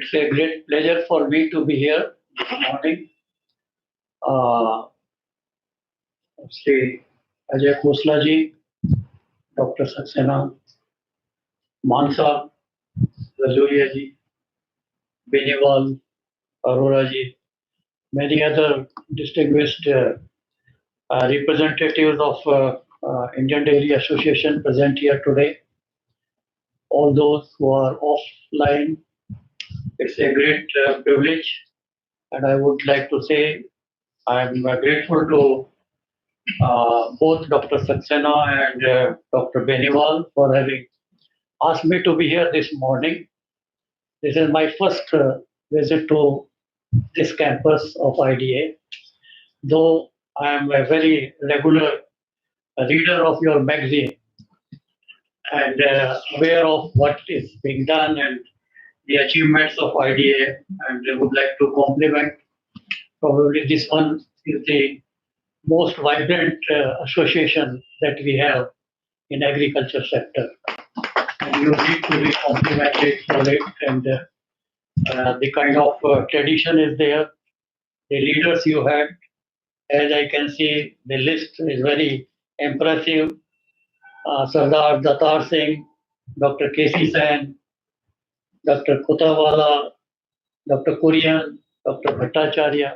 It's a great pleasure for me to be here this morning. Uh, Sri Ajay Khosla ji, Dr. Saxena, Mansa, Rajoria ji, Benewal, Arora ji, many other distinguished representatives of Indian Dairy Association present here today. All those who are offline, it's a great privilege, and I would like to say I'm grateful to both Dr. Saxena and Dr. Beniwal for having asked me to be here this morning. This is my first visit to this campus of IDA, though I am a very regular reader of your magazine and aware of what is being done and the achievements of IDA, and I would like to compliment. Probably this one is the most vibrant association that we have in agriculture sector. And you need to be complimented for it, and the kind of tradition is there, the leaders you had. As I can see, the list is very impressive. Sardar Datar Singh, Dr. K.C. Sen, Dr. Kutawala, Dr. Kurian, Dr. Bhattacharya,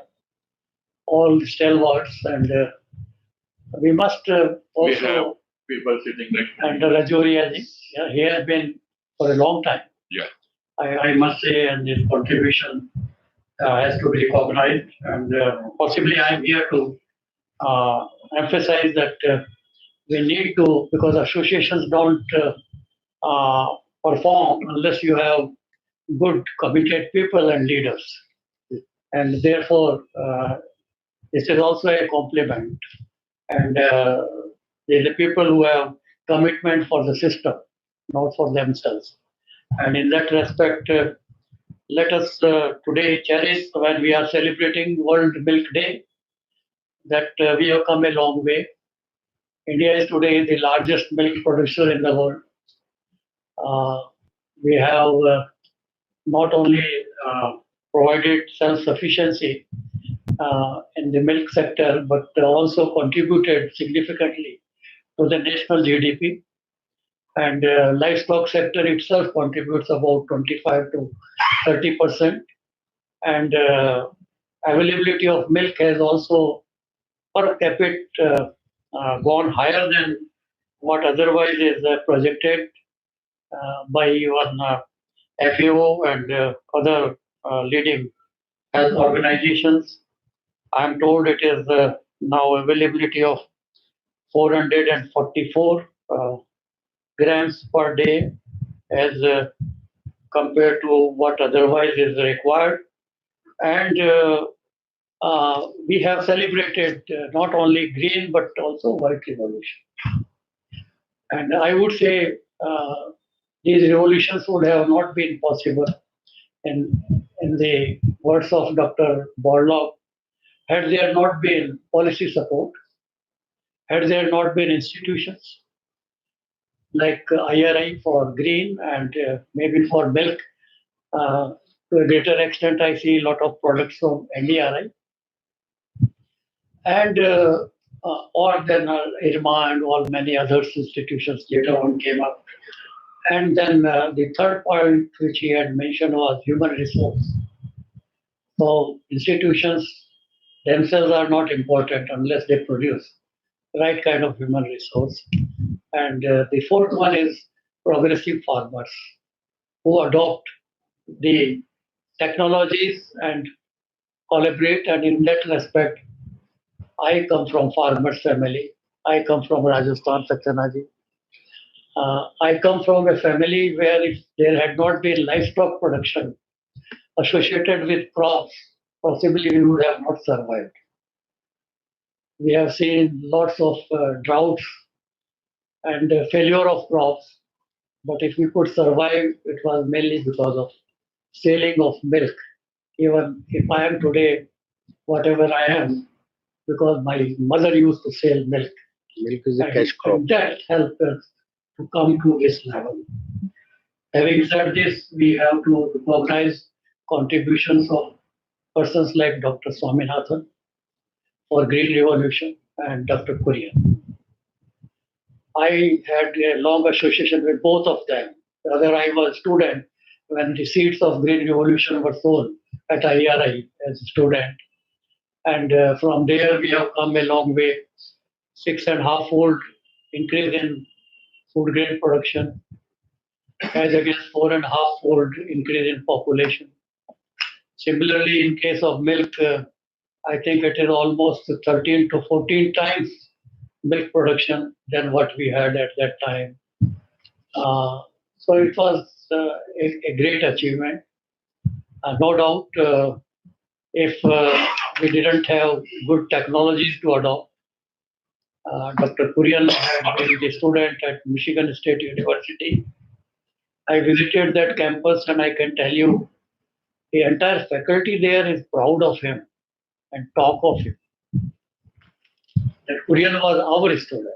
all stalwarts, and we must We have also, people sitting next to and me. Rajoria ji, yeah, he has been for a long time. Yeah. I must say, and his contribution has to be recognized. And possibly I'm here to emphasize that we need to, because associations don't perform unless you have good committed people and leaders. And therefore, this is also a compliment. And the people who have commitment for the system, not for themselves. And in that respect, let us today cherish when we are celebrating World Milk Day that we have come a long way. India is today the largest milk producer in the world. We have not only provided self-sufficiency in the milk sector, but also contributed significantly to the national GDP. And livestock sector itself contributes about 25 to 30%. And availability of milk has also per capita gone higher than what otherwise is projected by even FAO and other leading health organizations. I'm told it is now availability of 444 grams per day as compared to what otherwise is required. And we have celebrated not only green but also white revolution. And I would say these revolutions would have not been possible in the words of Dr. Borlaug, had there not been policy support, had there not been institutions like IRI for green and maybe for milk. To a greater extent, I see a lot of products from NDRI. And or then IRMA and all many other institutions later on came up. And then the third point which he had mentioned was human resource. So institutions themselves are not important unless they produce the right kind of human resource. And the fourth one is progressive farmers who adopt the technologies and collaborate. And in that respect, I come from farmers family. I come from Rajasthan, Saxena ji. I come from a family where if there had not been livestock production associated with crops, possibly we would have not survived. We have seen lots of droughts and failure of crops, but if we could survive, it was mainly because of selling of milk. Even if I am today, whatever I am, because my mother used to sell milk. Milk is a cash crop. And that helped us to come to this level. Having said this, we have to recognize contributions of persons like Dr. Swaminathan for Green Revolution and Dr. Kurian. I had a long association with both of them. Rather, I was a student when the seeds of Green Revolution were sown at IRI as a student. And from there, we have come a long way. 6.5-fold increase in food grain production, as against 4.5-fold increase in population. Similarly, in case of milk, I think it is almost 13 to 14 times milk production than what we had at that time. So it was a great achievement. No doubt, if we didn't have good technologies to adopt, Dr. Kurian had been a student at Michigan State University. I visited that campus and I can tell you the entire faculty there is proud of him and talk of him. That Kurian was our student.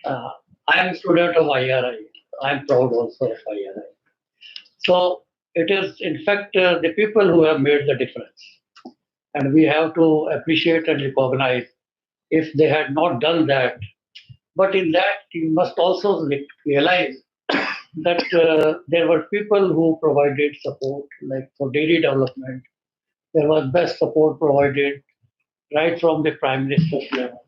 I am a student of IRI. I am proud also of IRI. So it is in fact the people who have made the difference. And we have to appreciate and recognize if they had not done that. But in that, you must also realize that there were people who provided support, like for dairy development. There was best support provided right from the Prime Minister's level.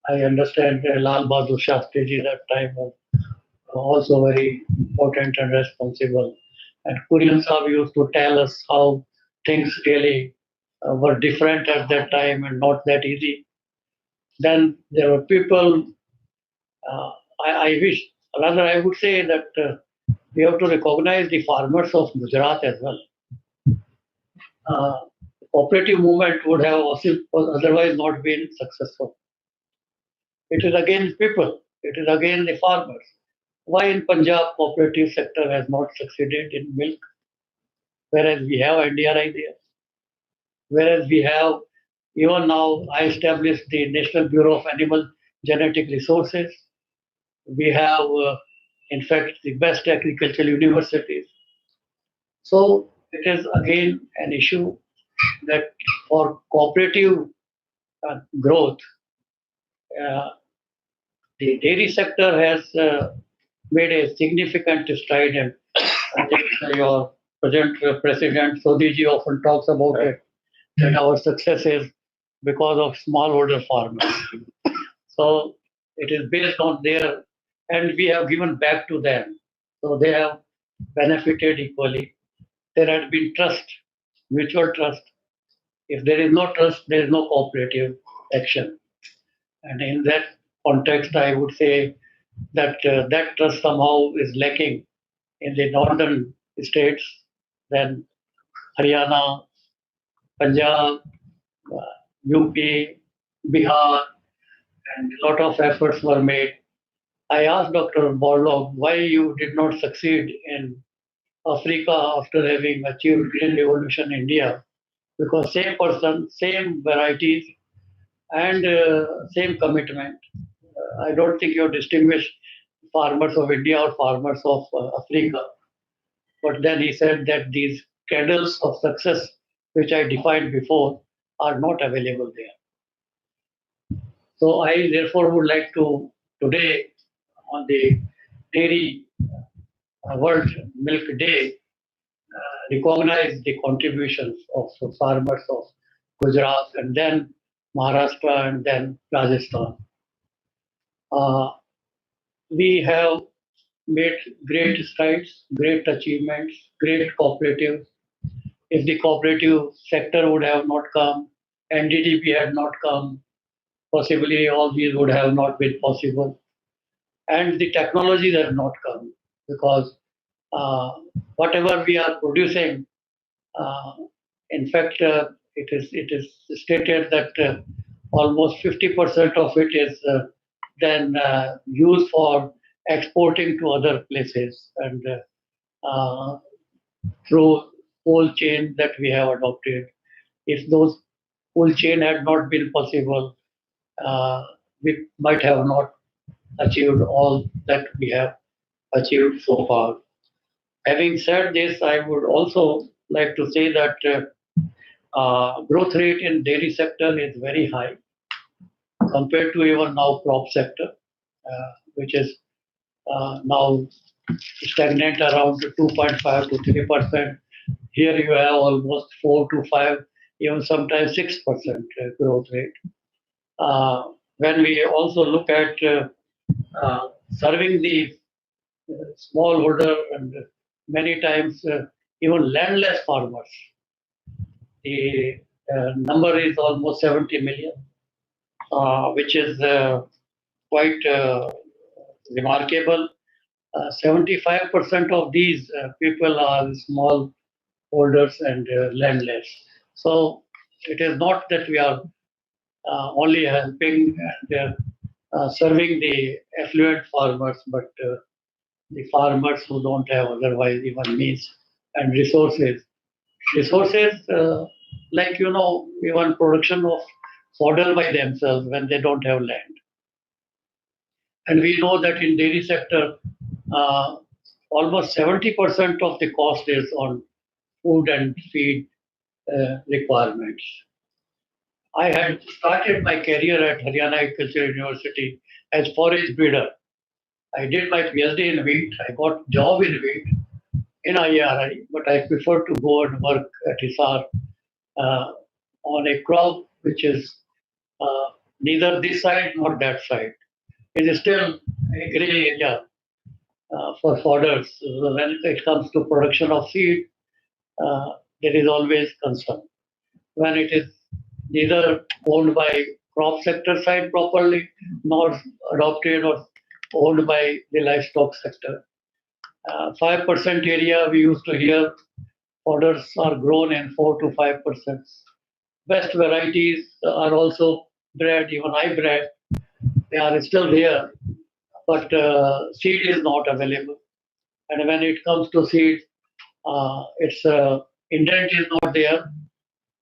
I understand Lal Bahadur Shastri at that time was also very important and responsible. And Kurian Sahib used to tell us how things really were different at that time and not that easy. Then there were people, I wish, rather I would say that we have to recognize the farmers of Gujarat as well. The cooperative movement would have also otherwise not been successful. It is again people, it is again the farmers. Why in Punjab cooperative sector has not succeeded in milk, whereas we have NDRI there? Whereas we have, even now, I established the National Bureau of Animal Genetic Resources. We have, in fact, the best agricultural universities. So it is again an issue that for cooperative growth, the dairy sector has made a significant stride, and I think your present President Sodhiji often talks about it, that our success is because of smallholder farmers. So it is based on their, and we have given back to them. So they have benefited equally. There has been trust, mutual trust. If there is no trust, there is no cooperative action. And in that context, I would say that that trust somehow is lacking in the northern states, then Haryana, Punjab, UP, Bihar, and a lot of efforts were made. I asked Dr. Borlaug why you did not succeed in Africa after having achieved Green Revolution in India, because same person, same varieties, and same commitment. I don't think you distinguish farmers of India or farmers of Africa. But then he said that these cradles of success, which I defined before, are not available there. So I therefore would like to today, on the Dairy World Milk Day, recognize the contributions of farmers of Gujarat and then Maharashtra and then Rajasthan. We have made great strides, great achievements, great cooperatives. If the cooperative sector would have not come, NDDP had not come, possibly all these would have not been possible. And the technologies have not come because whatever we are producing, in fact, it is stated that almost 50% of it is then used for exporting to other places and through cold chain that we have adopted. If those cold chain had not been possible, we might have not achieved all that we have achieved so far. Having said this, I would also like to say that growth rate in dairy sector is very high compared to even now crop sector, which is now stagnant around 2.5 to 3%. Here you have almost 4 to 5, even sometimes 6% growth rate. When we also look at serving the smallholder and many times even landless farmers, the number is almost 70 million, which is quite remarkable. 75% of these people are small holders and landless. So it is not that we are only helping and serving the affluent farmers, but the farmers who don't have otherwise even means and resources. Resources like even production of fodder by themselves when they don't have land. And we know that in dairy sector, uh, almost 70% of the cost is on food and feed requirements. I had started my career at Haryana Agricultural University as forage breeder. I did my PhD in wheat. I got job in wheat in IRI, but I prefer to go and work at Hisar uh, on a crop which is uh, neither this side nor that side. It is still a gray area for fodders. So when it comes to production of feed, there is always concern. When it is neither owned by crop sector side properly, nor adopted or owned by the livestock sector. 5% area we used to hear fodders are grown in 4 to 5%. Best varieties are also bred, even I bred. They are still there, but seed is not available. And when it comes to seed, its indent is not there,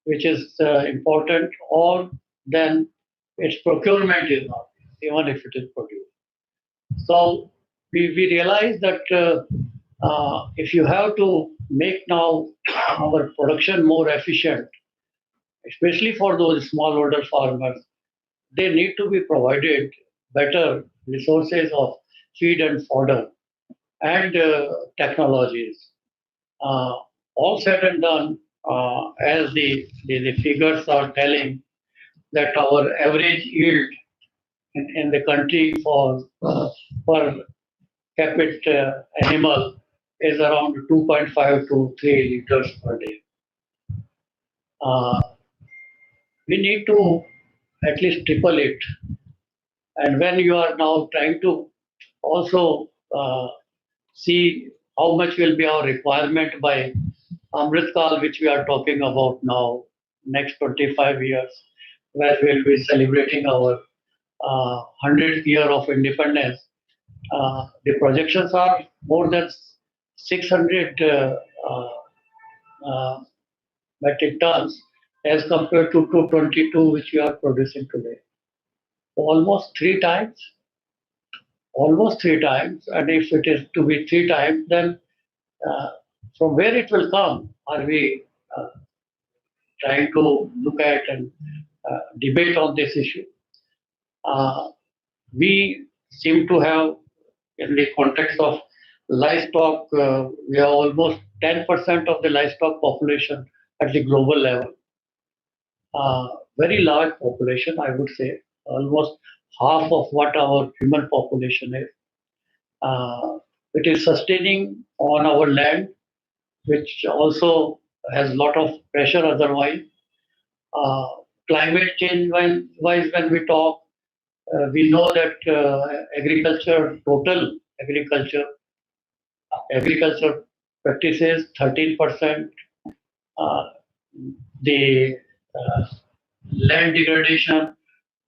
which is important, or then its procurement is not, even if it is produced. So we realize that if you have to make now our production more efficient, especially for those smallholder farmers, they need to be provided better resources of feed and fodder and technologies. Uh, all said and done, as the figures are telling, that our average yield in the country for per capita animal is around 2.5 to 3 liters per day. Uh, we need to at least triple it. And when you are now trying to also see how much will be our requirement by Amritkal, which we are talking about now, next 25 years, where we'll be celebrating our 100th year of independence. The projections are more than 600 uh, metric tons as compared to 222, which we are producing today. Almost three times, almost three times. And if it is to be three times, then uh, from where it will come are we trying to look at and debate on this issue. We seem to have, in the context of livestock, we have almost 10% of the livestock population at the global level. Very large population, I would say, almost half of what our human population is. It is sustaining on our land, which also has a lot of pressure otherwise. Uh, Climate change wise, when we talk, we know that agriculture, total agriculture practices 13%, uh, the uh, land degradation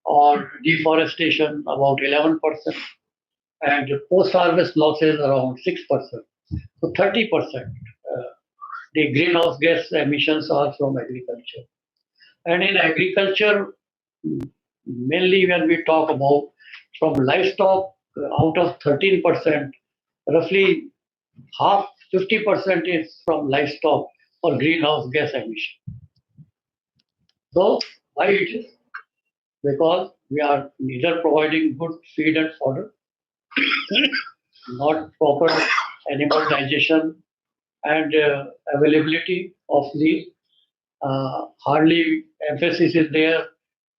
or deforestation about 11%, and post-harvest losses around 6%. So 30%. The greenhouse gas emissions are from agriculture. And in agriculture, mainly when we talk about from livestock, out of 13%, roughly half 50% is from livestock for greenhouse gas emission. So why it is? Because we are neither providing good feed and fodder, not proper animal digestion and availability of the hardly emphasis is there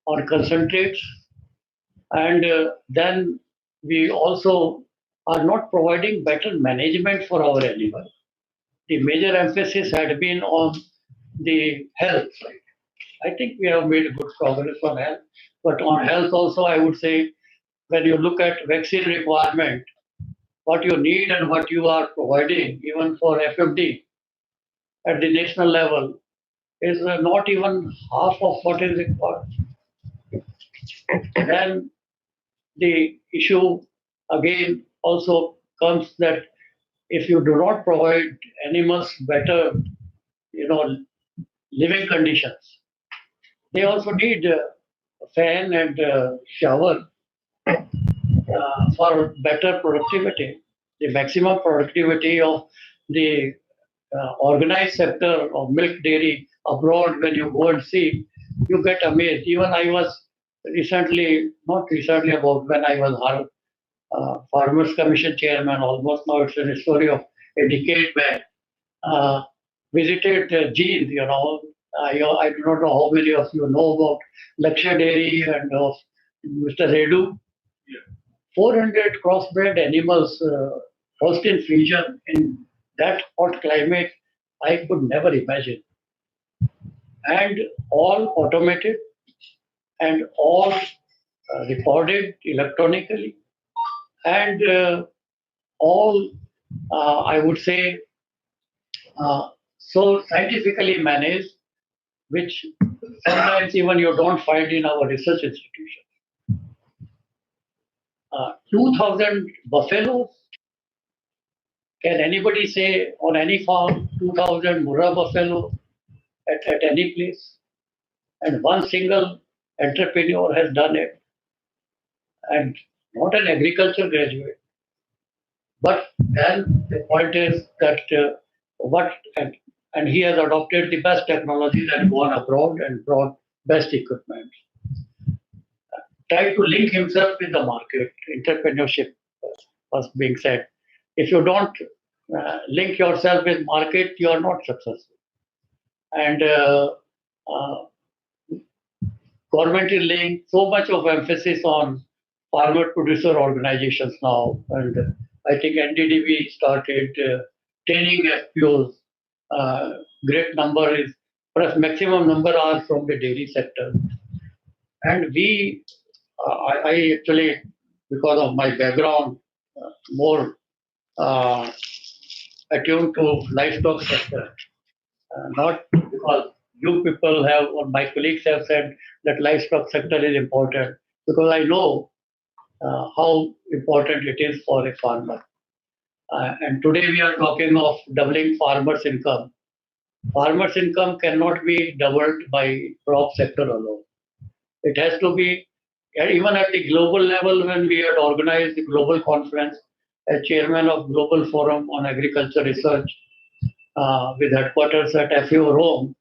on concentrates, and then we also are not providing better management for our animal. The major emphasis had been on the health side. I think we have made good progress on health, but on health also, I would say when you look at vaccine requirement, what you need and what you are providing, even for FFD at the national level, is not even half of what is required. Then the issue again also comes that if you do not provide animals better, living conditions, they also need a fan and shower for better productivity. The maximum productivity of the organized sector of milk dairy abroad, when you go and see, you get amazed. Even I was not recently, about when I was Farmers Commission chairman, almost now it's a story of a decade back, visited Jeend, I do not know how many of you know about Lakshya Dairy and of Mr. Redu. 400 crossbred animals first in fusion in that hot climate, I could never imagine. And all automated and all recorded electronically and all, I would say, so scientifically managed, which sometimes even you don't find in our research institutions. 2,000 buffaloes. Can anybody say on any farm 2,000 Murrah buffalo at any place? And one single entrepreneur has done it, and not an agriculture graduate. But then the point is that and he has adopted the best technologies and gone abroad and brought best equipment. Try to link himself with the market. Entrepreneurship was being said. If you don't link yourself with market, you are not successful. And government is laying so much of emphasis on farmer producer organizations now, and I think NDDB started training FPOs. Great number is, perhaps maximum number are from the dairy sector. And I actually, because of my background, more attuned to livestock sector, not because you people have or my colleagues have said that livestock sector is important, because I know how important it is for a farmer. And today we are talking of doubling farmers' income. Farmers' income cannot be doubled by crop sector alone. It has to be, even at the global level, when we had organized the global conference as chairman of Global Forum on Agriculture Research with headquarters at FAO Rome,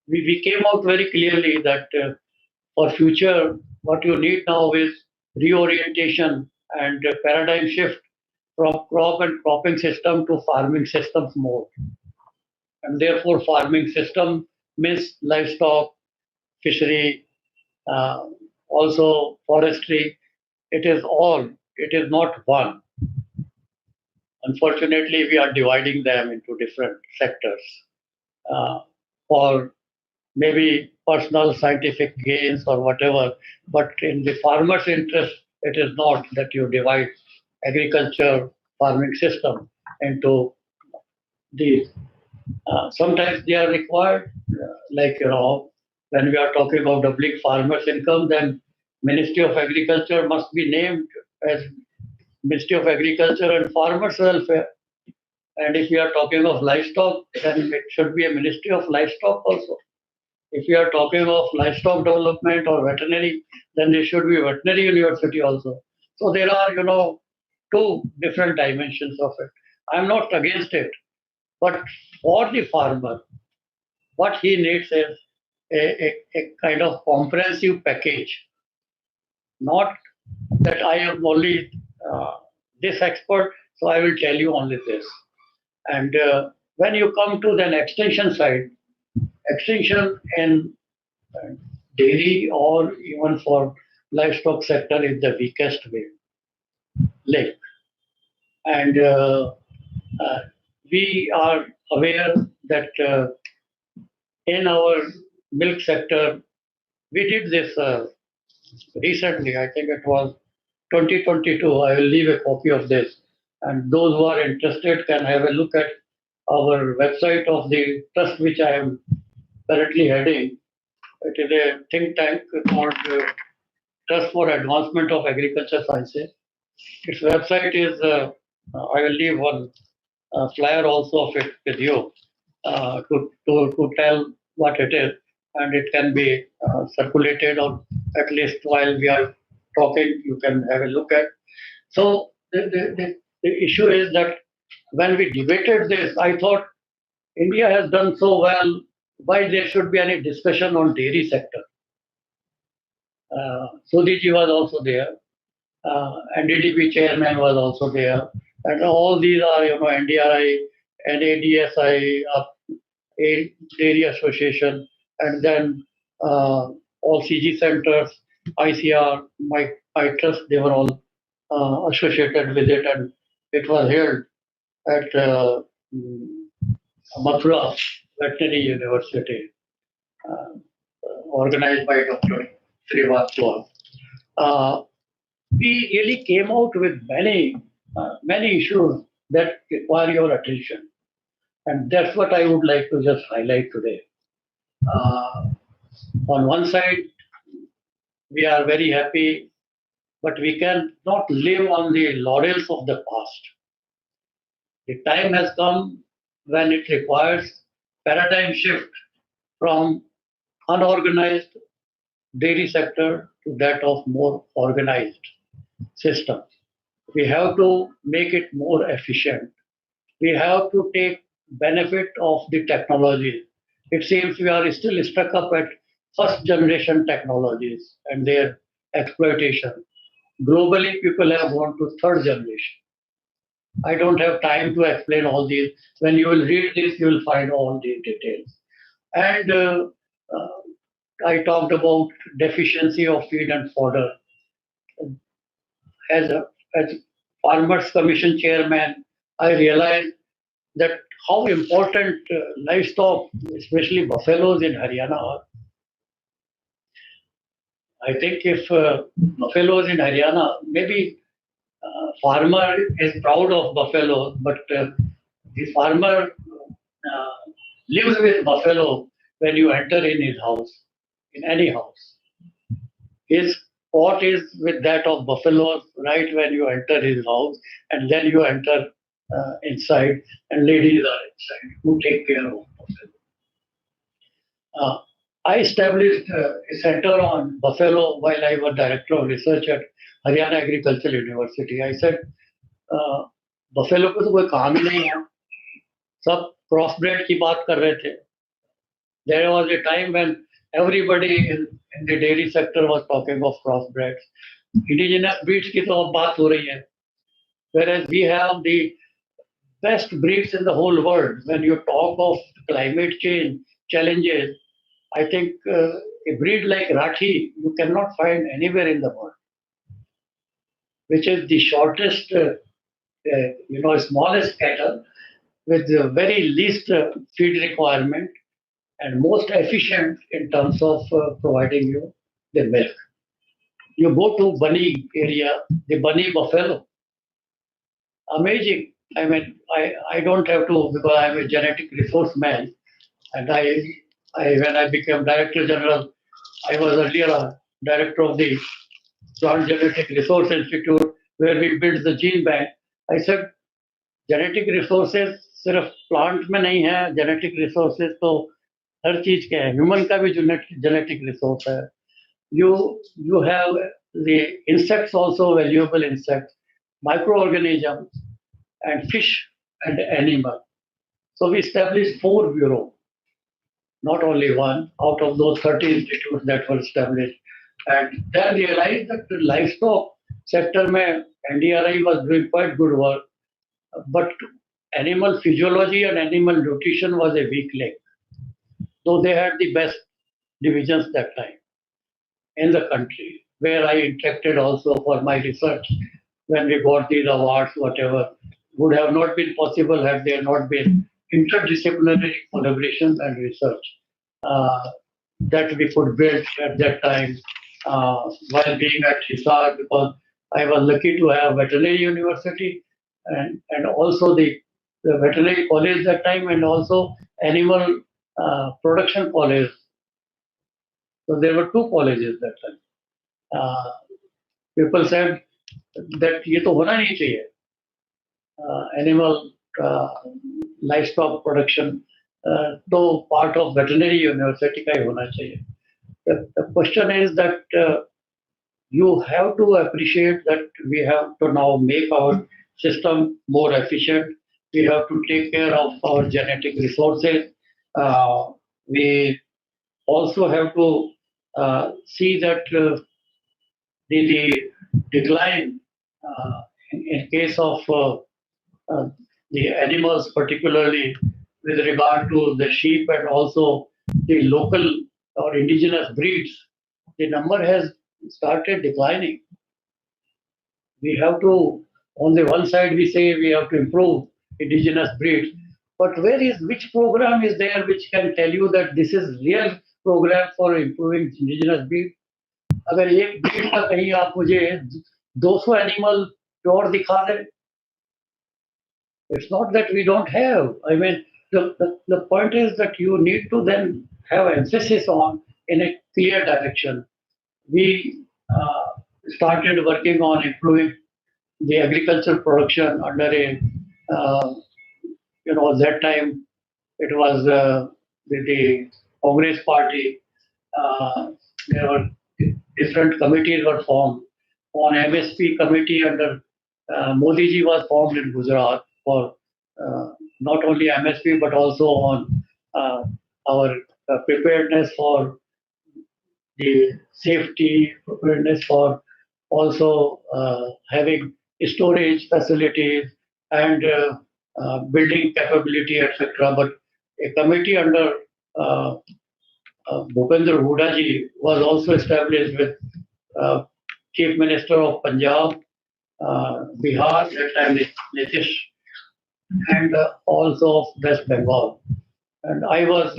we came out very clearly that for future, what you need now is reorientation and paradigm shift from crop and cropping system to farming systems more. And therefore, farming system means livestock, fishery, also forestry. It is all, it is not one. Unfortunately, we are dividing them into different sectors for maybe personal scientific gains or whatever. But in the farmer's interest, it is not that you divide agriculture farming system into these. Sometimes they are required, like, when we are talking about doubling farmers' income, then Ministry of Agriculture must be named as Ministry of Agriculture and Farmers' Welfare. And if we are talking of livestock, then it should be a Ministry of Livestock also. If we are talking of livestock development or veterinary, then there should be veterinary university also. So there are, two different dimensions of it. I'm not against it, but for the farmer, what he needs is a kind of comprehensive package, not that I am only this expert, so I will tell you only this. And when you come to the extension side, extension in dairy or even for livestock sector is the weakest way link. And uh, we are aware that in our milk sector, we did this recently. I think it was 2022. I will leave a copy of this. And those who are interested can have a look at our website of the trust which I am currently heading. It is a think tank called Trust for Advancement of Agriculture Sciences. Its website is, I will leave one flyer also of it with you to tell what it is. And it can be circulated, or at least while we are talking, you can have a look at. So the issue is that when we debated this, I thought India has done so well, why there should be any discussion on dairy sector. Sudhiji was also there, NDDB chairman was also there, and all these are, NDRI, NADSI, Dairy Association, and then all CG centers, ICR, my trust, they were all associated with it, and it was held at Mathura Veterinary University, uh, organized by Dr. Srivastava. We really came out with many issues that require your attention. And that's what I would like to just highlight today. On one side, we are very happy, but we cannot live on the laurels of the past. The time has come when it requires paradigm shift from unorganized dairy sector to that of more organized system. We have to make it more efficient. We have to take benefit of the technology. It seems we are still stuck up at first generation technologies and their exploitation. Globally, people have gone to third generation. I don't have time to explain all these. When you will read this, you will find all the details. And uh, I talked about deficiency of feed and fodder. As as Farmers Commission chairman, I realized that how important livestock, especially buffaloes in Haryana, are. I think if buffaloes in Haryana, maybe farmer is proud of buffaloes, but the farmer lives with buffalo when you enter in his house, in any house. His pot is with that of buffaloes right when you enter his house, and then you enter inside, and ladies are inside who take care of buffalo. Uh, I established a center on buffalo while I was director of research at Haryana Agricultural University. I said, buffalo को तो कोई काम ही नहीं है, सब crossbred की बात कर रहे थे. There was a time when everybody in the dairy sector was talking of crossbreds. Indigenous breeds की तो अब बात हो रही है. Whereas we have the best breeds in the whole world. When you talk of climate change challenges, I think a breed like Rathi you cannot find anywhere in the world, which is the shortest, smallest cattle with the very least feed requirement and most efficient in terms of providing you the milk. You go to Bani area, the Bani buffalo, amazing. I mean, I don't have to, because I'm a genetic resource man, and I when I became Director General, I was earlier a director of the Plant Genetic Resource Institute, where we built the gene bank. I said, genetic resources सिर्फ plant में नहीं है, genetic resources तो हर चीज के हैं, human का भी जेनेटिक रिसोर्स है. You have the insects also, valuable insects, microorganisms, and fish and animal. So we established 4 bureaux, not only one, out of those 30 institutes that were established. And then realized that the livestock sector mein NDRI was doing quite good work, but animal physiology and animal nutrition was a weak link. So they had the best divisions that time in the country, where I interacted also for my research. When we got these awards, whatever, would have not been possible had there not been interdisciplinary collaboration and research that we could build at that time while being at Hisar, because I was lucky to have veterinary university and also the veterinary college that time, and also animal production college. So there were 2 colleges that time. People said that ये तो होना नहीं चाहिए, animal livestock production तो part of veterinary university का ही होना चाहिए. The question is that you have to appreciate that we have to now make our system more efficient. We have to take care of our genetic resources. We also have to see that the decline in case of the animals, particularly with regard to the sheep and also the local or indigenous breeds, the number has started declining. We have to, on the one side, we say we have to improve indigenous breeds, but which program is there which can tell you that this is real program for improving indigenous breed? अगर एक breed का कहीं आप मुझे 200 animal pure दिखा दें, it's not that we don't have. I mean, the point is that you need to then have emphasis on in a clear direction. We started working on improving the agricultural production under a, that time it was the Congress party. There were different committees were formed. On MSP committee under Modi ji was formed in Gujarat for not only MSP but also on our preparedness for the safety, preparedness for also having storage facilities and building capability, etc. But a committee under Bhupendra Hooda ji was also established with Chief Minister of Punjab, Bihar, that time Nitish, and also of West Bengal. And I was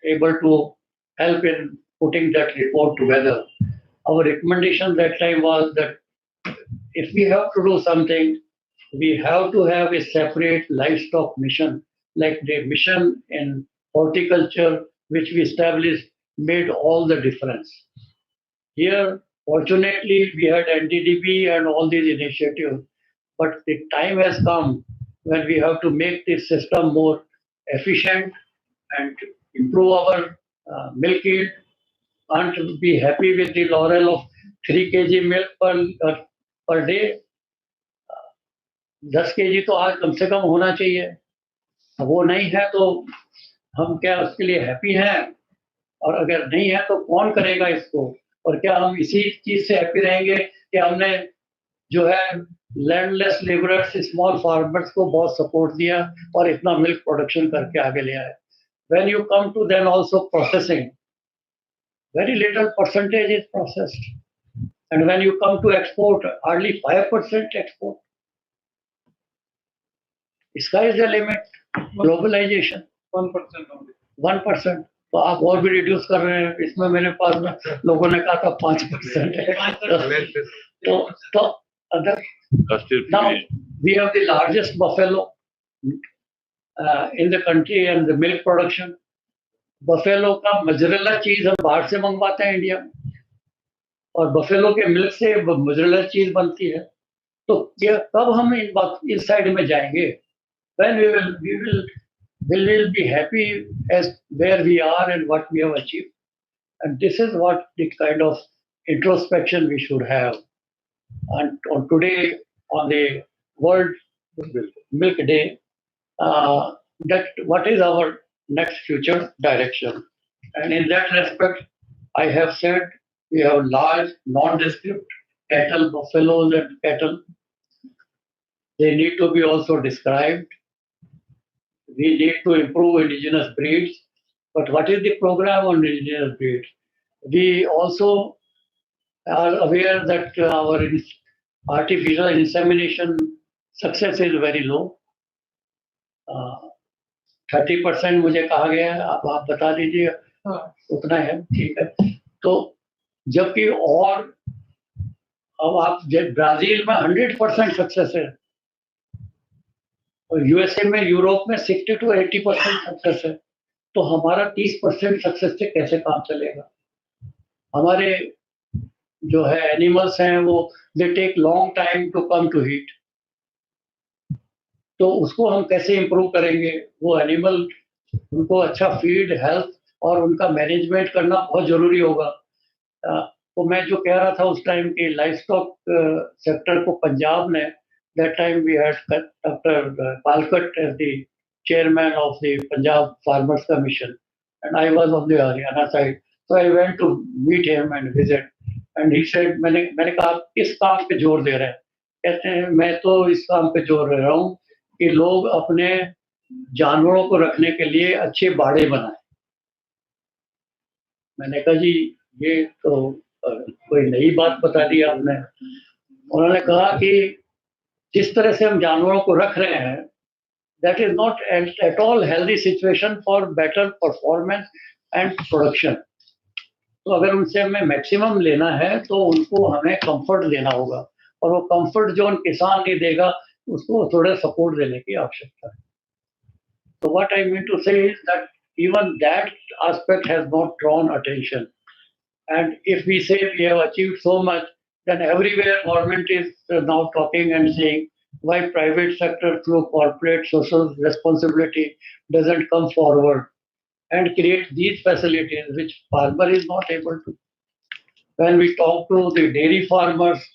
able to help in putting that report together. Our recommendation that time was that if we have to do something, we have to have a separate livestock mission, like the mission in horticulture, which we established, made all the difference. Here, fortunately, we had NDDB and all these initiatives, but the time has come when we have to make this system more efficient and improve our milk yield, and to be happy with the laurel of 3 kg milk per day. 10 kg तो आज कम से कम होना चाहिए. वो नहीं है तो हम क्या उसके लिए हैप्पी हैं, और अगर नहीं है तो कौन करेगा इसको, और क्या हम इसी चीज से हैप्पी रहेंगे कि हमने जो है लैंडलेस लेबरर्स, स्मॉल फार्मर्स को बहुत सपोर्ट दिया और इतना मिल्क प्रोडक्शन करके आगे ले आए. When you come to then also processing, very little percentage is processed, and when you come to export, hardly 5% export. Sky is the limit. Globalization 1% only. 1%. तो आप और भी रिड्यूस कर रहे हैं. इसमें मेरे पास में लोगों ने कहा था 5% है. तो अगर now we have the largest buffalo in the country and the milk production. Buffalo का मोज़रेला चीज हम बाहर से मंगवाते हैं इंडिया में, और बफेलो के मिल्क से मोज़रेला चीज बनती है. तो ये कब हम इस साइड में जाएंगे? When we will be happy as where we are and what we have achieved. And this is what the kind of introspection we should have. And today, on the World milk day, that what is our next future direction. And in that respect, I have said we have large nondescript cattle, buffaloes and cattle. They need to be also described. We need to improve indigenous breeds. But what is the program on indigenous breeds? We also are aware that our artificial insemination success is very low. 30% मुझे कहा गया है, आप बता दीजिए। उतना है, ठीक है। तो जबकि और अब आप ब्राजील में 100% सक्सेस है, और यूएसए में, यूरोप में 60 to 80% सक्सेस है। तो हमारा 30% सक्सेस से कैसे काम चलेगा? हमारे जो है एनिमल्स हैं वो they take long time to come to heat, तो उसको हम कैसे इम्प्रूव करेंगे? वो एनिमल, उनको अच्छा फीड, हेल्थ और उनका मैनेजमेंट करना बहुत जरूरी होगा। तो मैं जो कह रहा था उस टाइम की लाइफ स्टॉक सेक्टर को पंजाब ने, that time we had doctor Palkat as the chairman of the Punjab farmers commission and I was on the Haryana side, so I went to meet him and visit and he said, मैंने कहा आप किस काम पे जोर दे रहे हैं? कहते हैं मैं तो इस काम पे जोर दे रहा हूँ कि लोग अपने जानवरों को रखने के लिए अच्छे बाड़े बनाएं। मैंने कहा जी ये तो कोई नई बात बता दी आपने। उन्होंने कहा कि जिस तरह से हम जानवरों को रख रहे हैं, that is not at all healthy situation for better performance and production. तो अगर उनसे हमें मैक्सिमम लेना है तो उनको हमें कंफर्ट देना होगा, और वो कंफर्ट जो किसान नहीं देगा उसको थोड़ा सपोर्ट देने की आवश्यकता है। तो व्हाट आई मीन टू से is that even that aspect has not drawn attention. And if we say we have achieved so much, then everywhere government is now talking and saying why private sector through corporate social responsibility doesn't come forward and create these facilities which farmer is not able to. When we talk to the dairy farmers,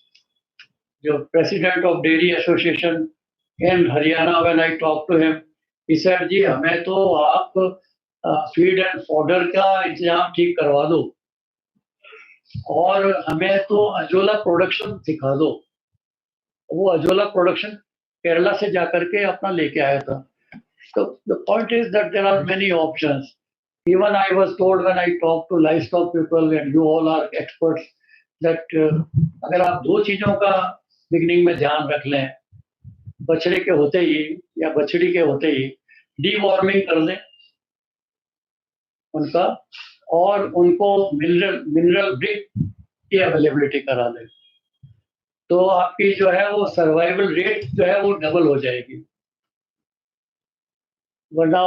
the president of dairy association in Haryana, when I talked to him, he said, जी हमें तो आप feed and fodder का इंतजाम ठीक करवा दो और हमें तो अजोला प्रोडक्शन सिखा दो। वो अजोला प्रोडक्शन केरला से जाकर के अपना लेके आया था। तो the point is that there are many options. Even I was told when I talk to livestock people and you all are experts that अगर आप दो चीजों का बिगनिंग में ध्यान रख लें, बछड़े के होते ही या बछड़ी के होते ही डीवॉर्मिंग कर दें उनका, और उनको मिनरल ब्रिक की अवेलेबिलिटी करा दें, तो आपकी जो है वो सर्वाइवल रेट जो है वो डबल हो जाएगी। वरना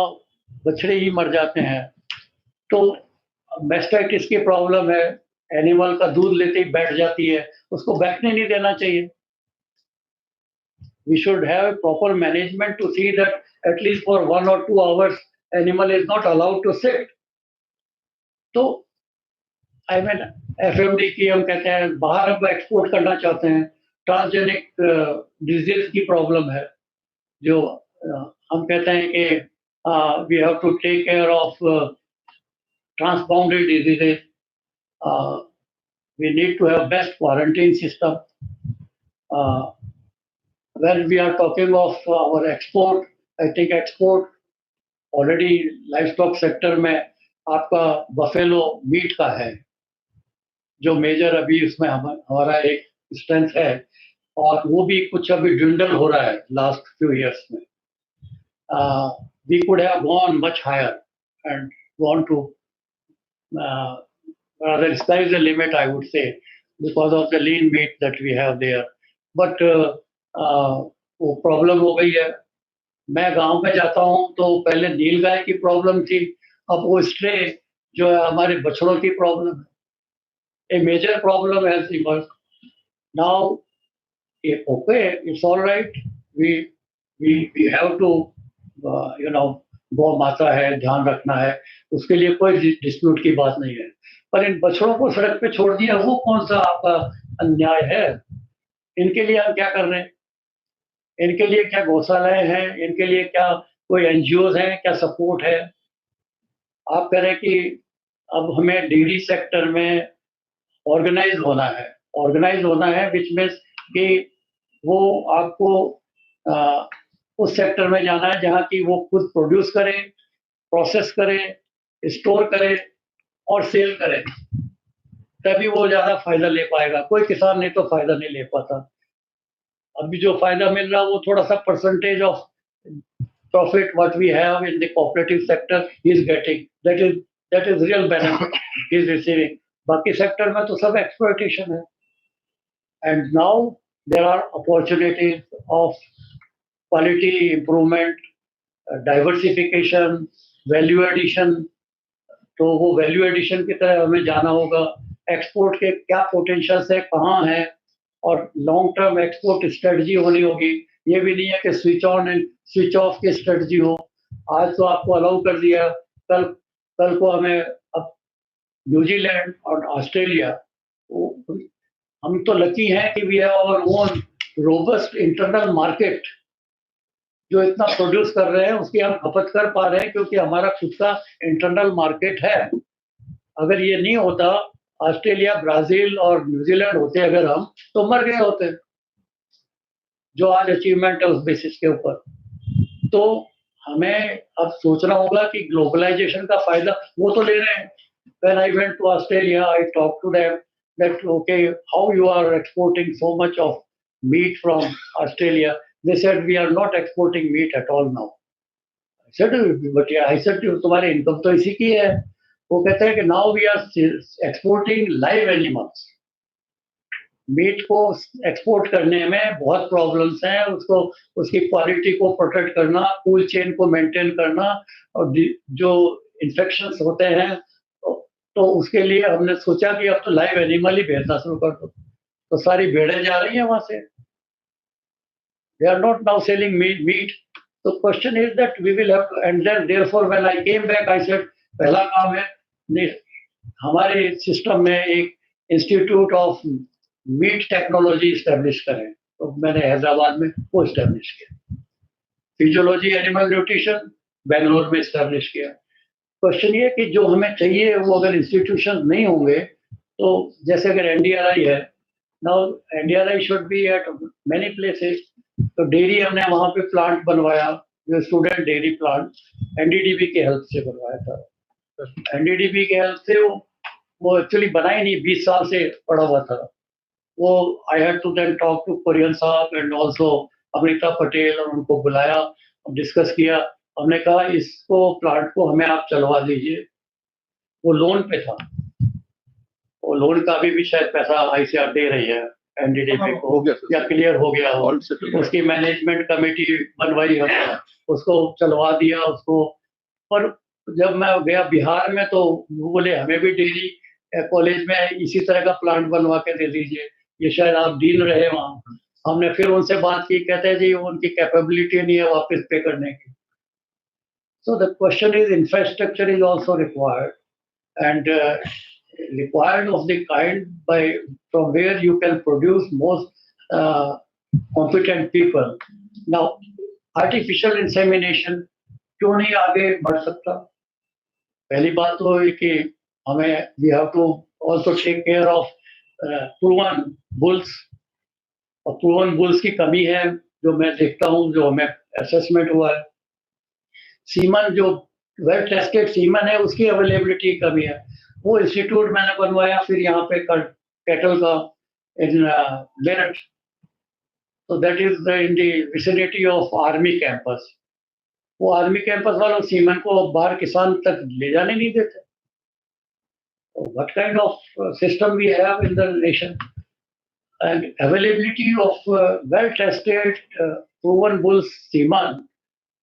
बछड़े ही मर जाते हैं। तो मैस्टाइटिस की प्रॉब्लम है, एनिमल का दूध लेते ही बैठ जाती है, उसको बैठने नहीं देना चाहिए। We should have proper management to see that at least for 1 or 2 hours animal is not allowed to sit. तो आई मीन एफएमडी की हम कहते हैं बाहर अब एक्सपोर्ट करना चाहते हैं, ट्रांसजेनिक डिजीज की प्रॉब्लम है, जो हम कहते हैं कि we have to take care of transbounded diseases, we need to have best quarantine system. When we are talking of our export, I think export already livestock sector में आपका buffalo meet का है जो मेजर अभी उसमें हमारा एक strength है, और वो भी कुछ अभी ड्विंडल हो रहा है लास्ट फ्यू इयर्स में। We could have gone much higher and gone to rather sky is the limit, I would say, because of the lean meat that we have there. But वो problem हो गई है। मैं गांव में जाता हूँ तो पहले नील गाय की प्रॉब्लम थी, अब वो स्ट्रे जो है हमारे बछड़ों की प्रॉब्लम है। A major problem has emerged now. Okay, it's all right, we have to you know, गौ माता है, ध्यान रखना है, उसके लिए कोई डिस्प्यूट की बात नहीं है। पर इन बछड़ों को सड़क पे छोड़ दिया, वो कौन सा आपका अन्याय है? इनके लिए हम क्या कर रहे हैं? इनके लिए क्या गौशालाएं हैं, इनके लिए क्या कोई एनजीओज हैं, क्या सपोर्ट है? आप कह रहे हैं कि अब हमें डेयरी सेक्टर में ऑर्गेनाइज होना है विच मीन्स कि वो आपको अ, उस सेक्टर में जाना है जहाँ की वो खुद प्रोड्यूस करे, प्रोसेस करे, स्टोर करे और सेल करे, तभी वो ज्यादा फायदा ले पाएगा। कोई किसान नहीं तो फायदा नहीं ले पाता। अभी जो फायदा मिल रहा है वो थोड़ा सा percentage of profit what we have in the cooperative sector he is getting, that is real benefit he is receiving. बाकी सेक्टर में तो सब एक्सप्लॉइटेशन है। And now there are opportunities of quality improvement, diversification, value addition. तो वो value addition की तरह हमें जाना होगा। एक्सपोर्ट के क्या पोटेंशियल है, कहाँ है, और लॉन्ग टर्म एक्सपोर्ट स्ट्रेटजी होनी होगी। ये भी नहीं है कि switch on and switch off की स्ट्रेटजी हो। आज तो आपको अलाउ कर दिया, कल कल को हमें अब न्यूजीलैंड और ऑस्ट्रेलिया, हम तो लकी हैं कि we have our own robust internal market. जो इतना प्रोड्यूस कर रहे हैं उसकी हम खपत कर पा रहे हैं क्योंकि हमारा खुद का इंटरनल मार्केट है। अगर ये नहीं होता, ऑस्ट्रेलिया, ब्राजील और न्यूजीलैंड होते अगर हम, तो मर गए होते। जो आज अचीवमेंट है उस बेसिस के ऊपर। तो हमें अब सोचना होगा कि ग्लोबलाइजेशन का फायदा वो तो ले रहे हैं। When I went to Australia, I talked to them that okay, how you are exporting so much of meat from Australia? They said we are not exporting meat at all now. I said, but yeah, I said तुम्हारी income तो इसी की है। वो कहते हैं कि now we are exporting live animals. Meat को एक्सपोर्ट करने में बहुत प्रॉब्लम्स हैं। उसको, उसकी क्वालिटी को प्रोटेक्ट करना, कूल चेन को मेंटेन करना, और जो इन्फेक्शंस होते हैं तो उसके लिए हमने सोचा कि अब तो लाइव एनिमल ही भेजना शुरू कर दो। तो सारी भेड़ें जा रही हैं वहां से। They are not now selling meat. तो question is that we will have, and then therefore when I came back I said पहला काम है हमारे सिस्टम में एक institute of meat technology establish करें। तो मैंने हैदराबाद में वो स्टैब्लिश किया। फिजियोलॉजी एनिमल न्यूट्रिशन बेंगलोर में स्टैब्लिश किया। क्वेश्चन ये कि जो हमें चाहिए वो अगर इंस्टीट्यूशन नहीं होंगे, तो जैसे अगर एनडीआरआई है, now NDRI should be eight many places. तो डेयरी हमने वहां पे प्लांट बनवाया, जो स्टूडेंट डेयरी प्लांट एनडीडीबी के हेल्प से बनवाया था। एनडीडीबी के हेल्प से वो एक्चुअली बना ही नहीं, 20 साल से पड़ा हुआ था वो। I had to then talk to Kurien sahab and also Amrita Patel, और उनको बुलाया, डिस्कस किया। हमने कहा इसको प्लांट को हमें आप चलवा दीजिए। वो लोन पे था, वो लोन का भी शायद पैसा आईसीआर दे रही है एनडीडीबी को, या क्लियर हो गया हो। उसकी मैनेजमेंट कमेटी बनवाई हमने, उसको चलवा दिया उसको। पर जब मैं गया बिहार में तो वो बोले हमें भी डेयरी कॉलेज में इसी तरह का प्लांट बनवा के दे दीजिए, ये शायद आप डीन रहे वहाँ। हमने फिर उनसे बात की, कहते हैं जी उनकी कैपेबिलिटी नहीं है वापस पे करने की। So the question is infrastructure is also required, and required of the kind by from where you can produce most competent people. Now artificial insemination क्यों नहीं आगे बढ़ सकता? पहली बात तो है कि हमें we have to also take care of proven bulls, और proven bulls की कमी है जो मैं देखता हूँ, जो हमें असेसमेंट हुआ है। सीमन जो वेल टेस्टेड सीमन है उसकी अवेलेबिलिटी की कमी है। वो इंस्टीट्यूट मैंने बनवाया फिर यहाँ पे कैटल का इन मेरठ। तो that is in the vicinity of army campus. वो आर्मी कैंपस वालों सीमन को बाहर किसान तक ले जाने नहीं देते। What kind of system we have in the nation, and availability of well tested proven bulls semen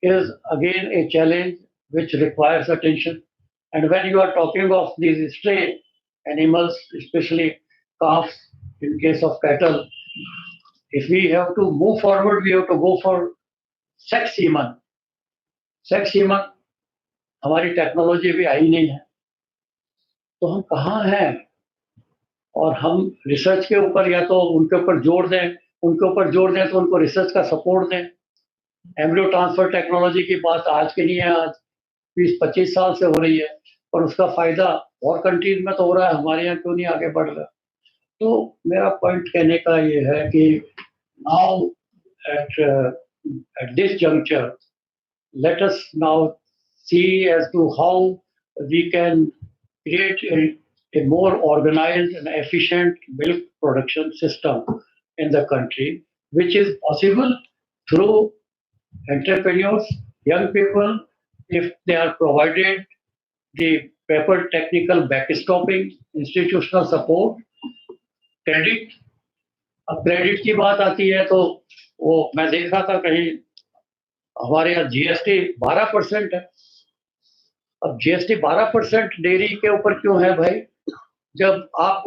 is again a challenge which requires attention. And when you are talking of these stray animals, especially calves in case of cattle, if we have to move forward, we have to go for sex semen. Sex semen हमारी technology भी आई नहीं है, तो हम कहाँ हैं? और हम रिसर्च के ऊपर या तो उनके ऊपर जोर दें, उनके ऊपर जोर दें तो उनको रिसर्च का सपोर्ट दें। एम्ब्रियो ट्रांसफर टेक्नोलॉजी की बात आज की नहीं है, आज 20-25 साल से हो रही है, और उसका फायदा और कंट्रीज में तो हो रहा है, हमारे यहाँ क्यों नहीं आगे बढ़ रहा। तो मेरा पॉइंट कहने का ये है कि now at this juncture, let us now see as to how we can create a more organized and efficient milk production system in the country, which is possible through entrepreneurs, young people, if they are provided the proper technical backstopping, institutional support, credit. अब credit की बात आती है तो वो मैं देख रहा था कहीं हमारे यहाँ जीएसटी 12% है। अब जीएसटी 12% डेयरी के ऊपर क्यों है भाई? जब आप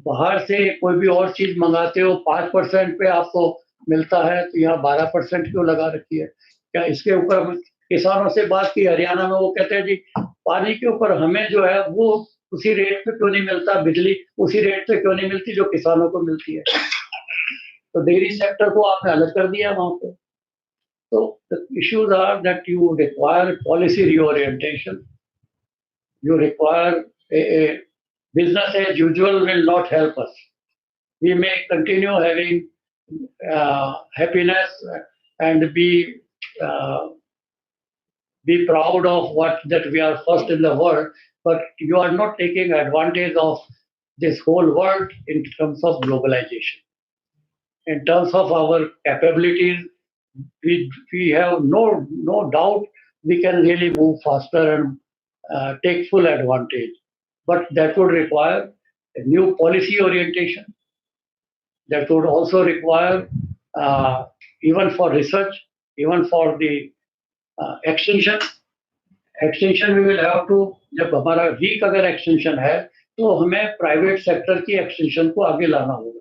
बाहर से कोई भी और चीज मंगाते हो 5% पे आपको मिलता है, तो यहाँ 12% क्यों लगा रखी है? क्या इसके ऊपर हम किसानों से बात की हरियाणा में, वो कहते हैं जी पानी के ऊपर हमें जो है वो उसी रेट पे क्यों नहीं मिलता, बिजली उसी रेट पे क्यों नहीं मिलती जो किसानों को मिलती है। तो डेयरी सेक्टर को आपने अलग कर दिया वहां पे। So the issues are that you require policy reorientation. You require a business as usual will not help us. We may continue having happiness and be proud of what that we are first in the world, but you are not taking advantage of this whole world in terms of globalization. In terms of our capabilities, we have no doubt we can really move faster and take full advantage. But that would require a new policy orientation. That would also require, even for research, even for the extension. Extension we will have to, जब हमारा week अगर extension है तो हमें private sector की extension को आगे लाना होगा।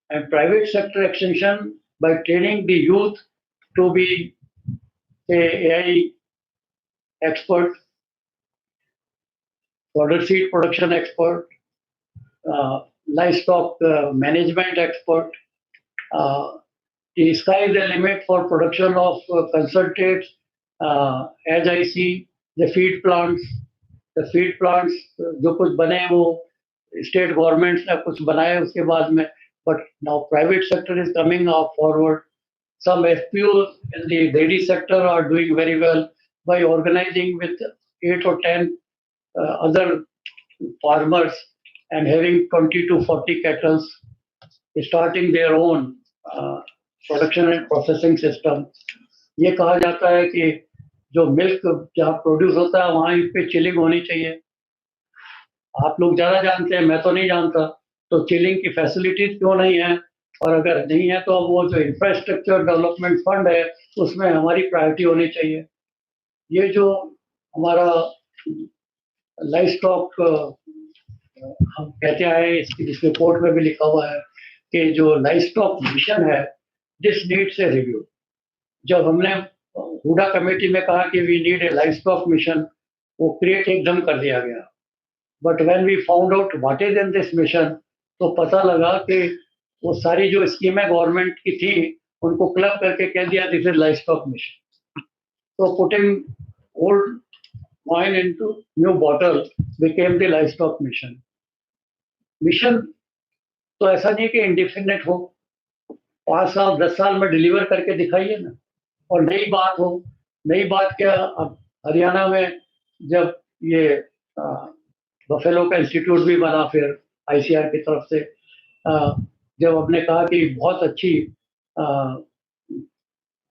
And private sector extension by training the youth to be a AI expert, fodder seed production expert, livestock management expert. The sky is the limit for production of concentrates. As I see the feed plants जो कुछ बने वो state governments ने कुछ बनाए उसके बाद में, but now private sector is coming up forward. Some FPOs in the dairy sector are doing very well by organizing with 8 or 10 other farmers and having 20 to 40 cattle, starting their own production and processing system. ये कहा जाता है कि जो milk जहाँ produce होता है वहाँ इस पे चिलिंग होनी चाहिए। आप लोग ज़्यादा जानते हैं, मैं तो नहीं जानता। तो चिलिंग की फैसिलिटीज क्यों नहीं है, और अगर नहीं है तो वो जो इंफ्रास्ट्रक्चर डेवलपमेंट फंड है उसमें हमारी प्रायोरिटी होनी चाहिए। ये जो हमारा लाइफ स्टॉक हम कहते आए, इस रिपोर्ट में भी लिखा हुआ है कि जो लाइफ स्टॉक मिशन है, दिस नीड्स ए रिव्यू। जब हमने हुडा कमेटी में कहा कि we need a livestock mission, वो क्रिएट एकदम कर दिया गया। But when we found out what is in this mission, तो पता लगा कि वो सारी जो स्कीमें गवर्नमेंट की थी उनको क्लब करके कह दिया this is livestock mission. तो putting old wine into new bottle became the livestock mission. Mission तो ऐसा नहीं कि इंडिफिनिट हो, 5 साल 10 साल में डिलीवर करके दिखाइए ना। और नई बात हो, नई बात क्या, अब हरियाणा में जब ये बफेलो का इंस्टीट्यूट भी बना, फिर आईसीआर की तरफ से जब हमने कहा कि बहुत अच्छी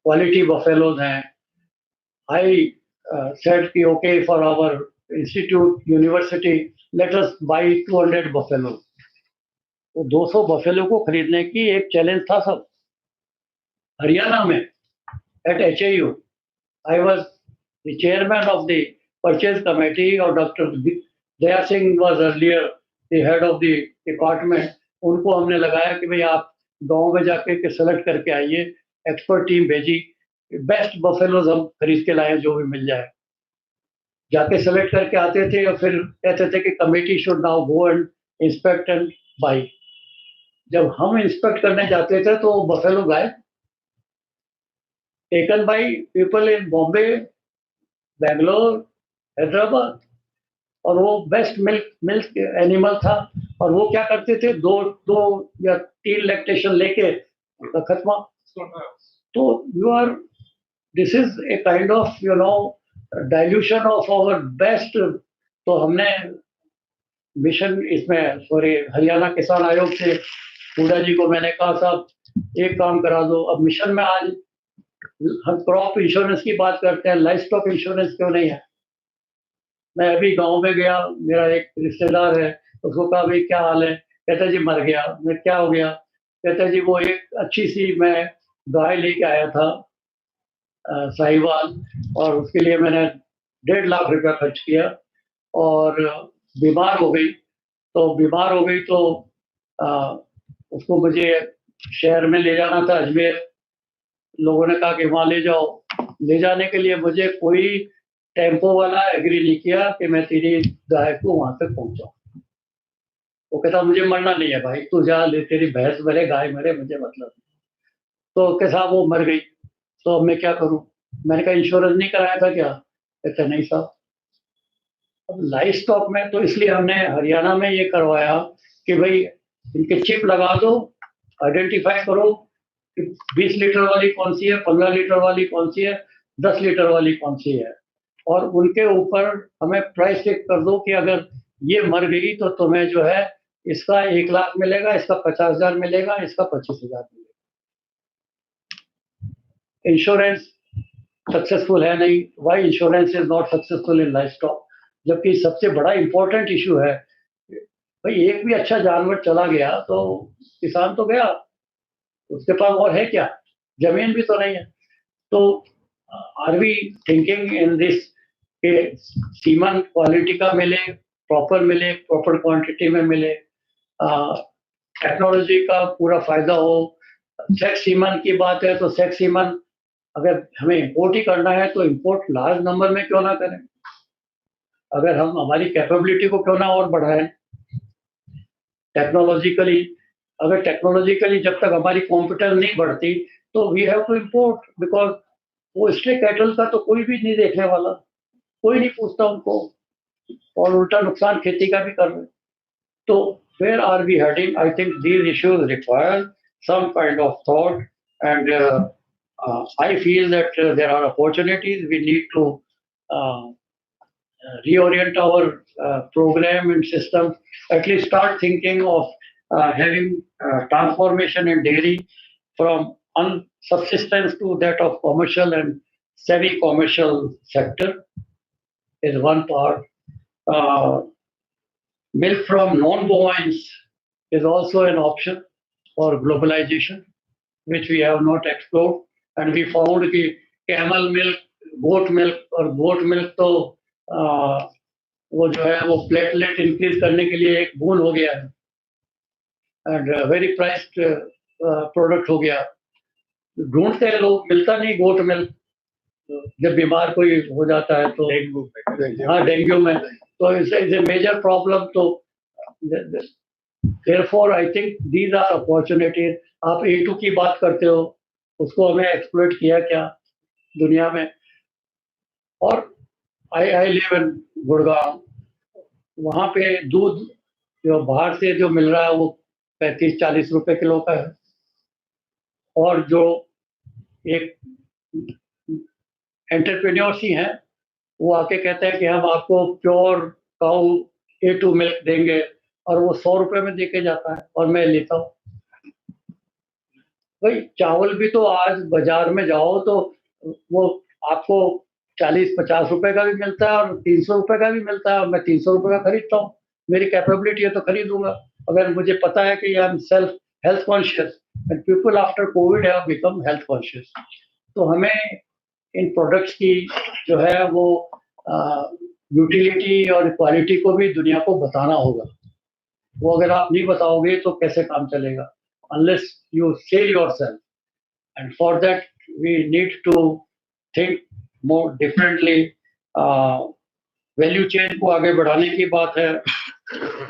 क्वालिटी बफेलोज हैं, आई सेड कि okay for our institute university let us buy 200 buffalo. तो 200 बफेलो को खरीदने की एक चैलेंज था सब हरियाणा में। At HAU I was the chairman of the purchase committee, और doctor Daya Singh was earlier the head of the department. उनको हमने लगाया कि भाई आप गांव में जाके के सेलेक्ट करके आइए, एक्सपर्ट टीम भेजी, बेस्ट बफेलोज हम खरीद के लाए जो भी मिल जाए। जाके सेलेक्ट करके आते थे और फिर कहते थे कि committee should now go and inspect and by. जब हम इंस्पेक्ट करने जाते थे तो buffalo guy taken by people in Bombay, Bangalore, Hyderabad, और वो बेस्ट मिल्क मिल्क एनिमल था। और वो क्या करते थे, 2 या 3 लैक्टेशन लेके खत्म। तो you are, this is a kind of dilution of our best. तो हमने मिशन इसमें, सॉरी, हरियाणा किसान आयोग से हुडा जी को मैंने कहा, साहब एक काम करा दो। अब मिशन में आज हम क्रॉप इंश्योरेंस की बात करते हैं, लाइफ स्टॉक इंश्योरेंस क्यों नहीं है? मैं अभी गांव में गया, मेरा एक रिश्तेदार है, उसको कहा भाई क्या हाल है? कहता जी मर गया। मैं क्या हो गया? कहता जी वो एक अच्छी सी मैं गाय लेके आया था, साहिवाल, और उसके लिए मैंने 1.5 लाख रुपया खर्च किया, और बीमार हो गई। तो बीमार हो गई तो आ, उसको मुझे शहर में ले जाना था, अजमेर। लोगों ने कहा कि वहां ले जाओ। ले जाने के लिए मुझे कोई टेम्पो वाला एग्री नहीं किया कि मैं तेरी गाय को वहां तक पहुंचाऊं। वो कहता मुझे मरना नहीं है भाई, तू जा ले, तेरी भैंस मरे, गाय मरे, मुझे मतलब नहीं। तो कैसा वो मर गई, तो अब मैं क्या करूं? मैंने कहा इंश्योरेंस नहीं कराया था क्या? कहते नहीं साहब। अब लाइफ स्टॉक में तो इसलिए हमने हरियाणा में ये करवाया कि भाई इनके चिप लगा दो, आइडेंटिफाई करो कि 20 लीटर वाली कौन सी है, 15 लीटर वाली कौन सी है, 10 लीटर वाली कौन सी है, और उनके ऊपर हमें प्राइस फिक्स कर दो कि अगर ये मर गई तो तुम्हें जो है इसका 1 लाख मिलेगा, इसका 50,000 मिलेगा, इसका 25,000 मिलेगा। इंश्योरेंस सक्सेसफुल है नहीं। Why insurance is not successful in livestock? जबकि सबसे बड़ा इंपॉर्टेंट इशू है, भाई एक भी अच्छा जानवर चला गया तो किसान तो गया, उसके पास और है क्या? जमीन भी तो नहीं है। तो are we thinking in this कि सीमन क्वालिटी का मिले, प्रॉपर क्वांटिटी में मिले, टेक्नोलॉजी का पूरा फायदा हो। सेक्स सीमन की बात है तो सेक्स सीमन अगर हमें इंपोर्ट ही करना है तो इंपोर्ट लार्ज नंबर में क्यों ना करें? अगर हम हमारी कैपेबिलिटी को क्यों ना और बढ़ाएं टेक्नोलॉजिकली? अगर टेक्नोलॉजिकली जब तक हमारी कॉम्पिटेंस नहीं बढ़ती तो we have to import, because वो स्ट्रे कैटल का तो कोई भी नहीं देखने वाला, कोई नहीं पूछता उनको, और उल्टा नुकसान खेती का भी कर रहे हैं। तो where are we heading? I think these issues require some kind of thought, and I feel that there are opportunities. We need to uh, reorient our program and system. At least start thinking of having transformation in dairy from unsubsistence to that of commercial and semi-commercial sector is one part. Uh, Milk from non-bovines is also an option for globalization, which we have not explored. And we found कि camel milk, goat milk तो वो जो है वो platelet increase करने के लिए एक बून हो गया है, एंड वेरी प्राइस्ड प्रोडक्ट हो गया। ढूंढते हैं लोग, मिलता नहीं गोट मिल्क। जब बीमार कोई हो जाता है तो हाँ, डेंगू में तो इज ए मेजर प्रॉब्लम। तो therefore I think these are opportunities. आप A2 की बात करते हो, उसको हमें एक्सप्लोइट किया क्या दुनिया में? और आई लिव इन गुड़गांव, वहाँ पे दूध जो बाहर से जो मिल रहा है वो 35-40 रुपए किलो का है, और जो एक एंटरप्रेन्योर्स ही हैं वो आके कहते हैं कि हम आपको प्योर काऊ A2 मिल्क देंगे, और वो 100 रुपए में देके जाता है और मैं लेता हूँ। भाई चावल भी तो आज बाजार में जाओ तो वो आपको 40-50 रुपए का भी मिलता है और 300 रुपए का भी मिलता है, और मैं 300 रुपए का खरीदता हूँ। मेरी कैपेबिलिटी है तो खरीदूंगा, अगर मुझे पता है कि I am self health conscious, and people after Covid have become health conscious. तो हमें इन प्रोडक्ट्स की जो है वो यूटिलिटी और क्वालिटी को भी दुनिया को बताना होगा। वो अगर आप नहीं बताओगे तो कैसे काम चलेगा? unless you sell yourself, and for that we need to think more differently. Value chain को आगे बढ़ाने की बात है।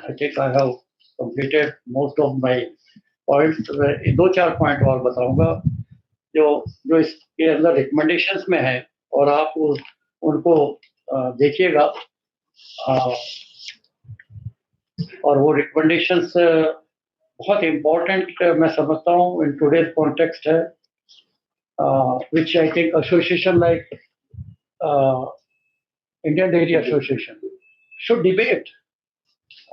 I think I have completed most of my point, दो चार पॉइंट और बताऊंगा जो जो इसके अंदर रिकमेंडेशंस में है, और आप उनको देखिएगा। और वो रिकमेंडेशंस बहुत इम्पोर्टेंट मैं समझता हूँ इन टुडेज कॉन्टेक्स्ट है, which I think association like Indian Dairy Association should debate.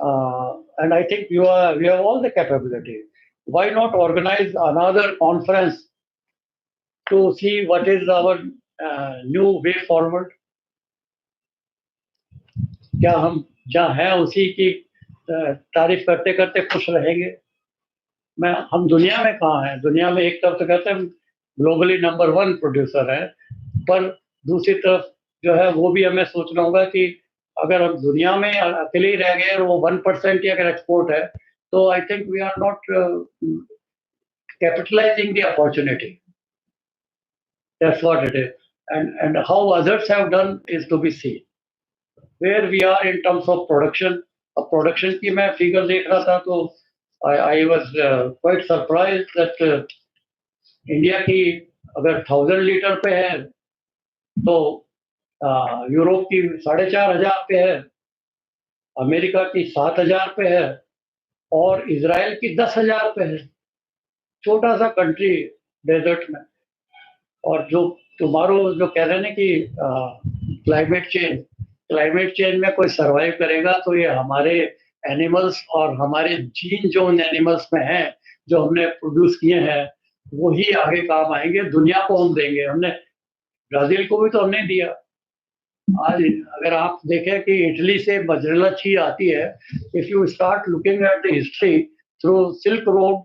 And I think we have all the capability. Why not organize another conference to see what is our new way forward? क्या हम जहाँ हैं उसी की तारीफ करते करते खुश रहेंगे? हम दुनिया में कहाँ हैं? दुनिया में एक तरफ तो कहते हैं ग्लोबली नंबर 1 प्रोड्यूसर है, पर दूसरी तरफ जो है वो भी हमें सोचना होगा कि अगर हम दुनिया में अकेले ही रह गए और वो 1% ही अगर एक्सपोर्ट है, तो I think we are not capitalizing the opportunity. That's what it is. And how others have done is to be seen. Where we are in terms of production. अब प्रोडक्शन की मैं फिगर देख रहा था तो I was quite surprised that India की अगर 1000 litre पे है तो यूरोप की 4500 पे है, अमेरिका की 7000 पे है और इजराइल की 10,000 पे है। छोटा सा कंट्री डेजर्ट में। और जो तुम्हारो जो कह रहे हैं ना कि क्लाइमेट चेंज में कोई सरवाइव करेगा तो ये हमारे एनिमल्स और हमारे जीन जो उन एनिमल्स में हैं जो हमने प्रोड्यूस किए हैं वही आगे काम आएंगे, दुनिया को हम देंगे। हमने ब्राजील को भी तो हमने दिया। आज अगर आप देखें कि इटली से मोज़रेला चीज आती है, if you start looking at the history through silk road,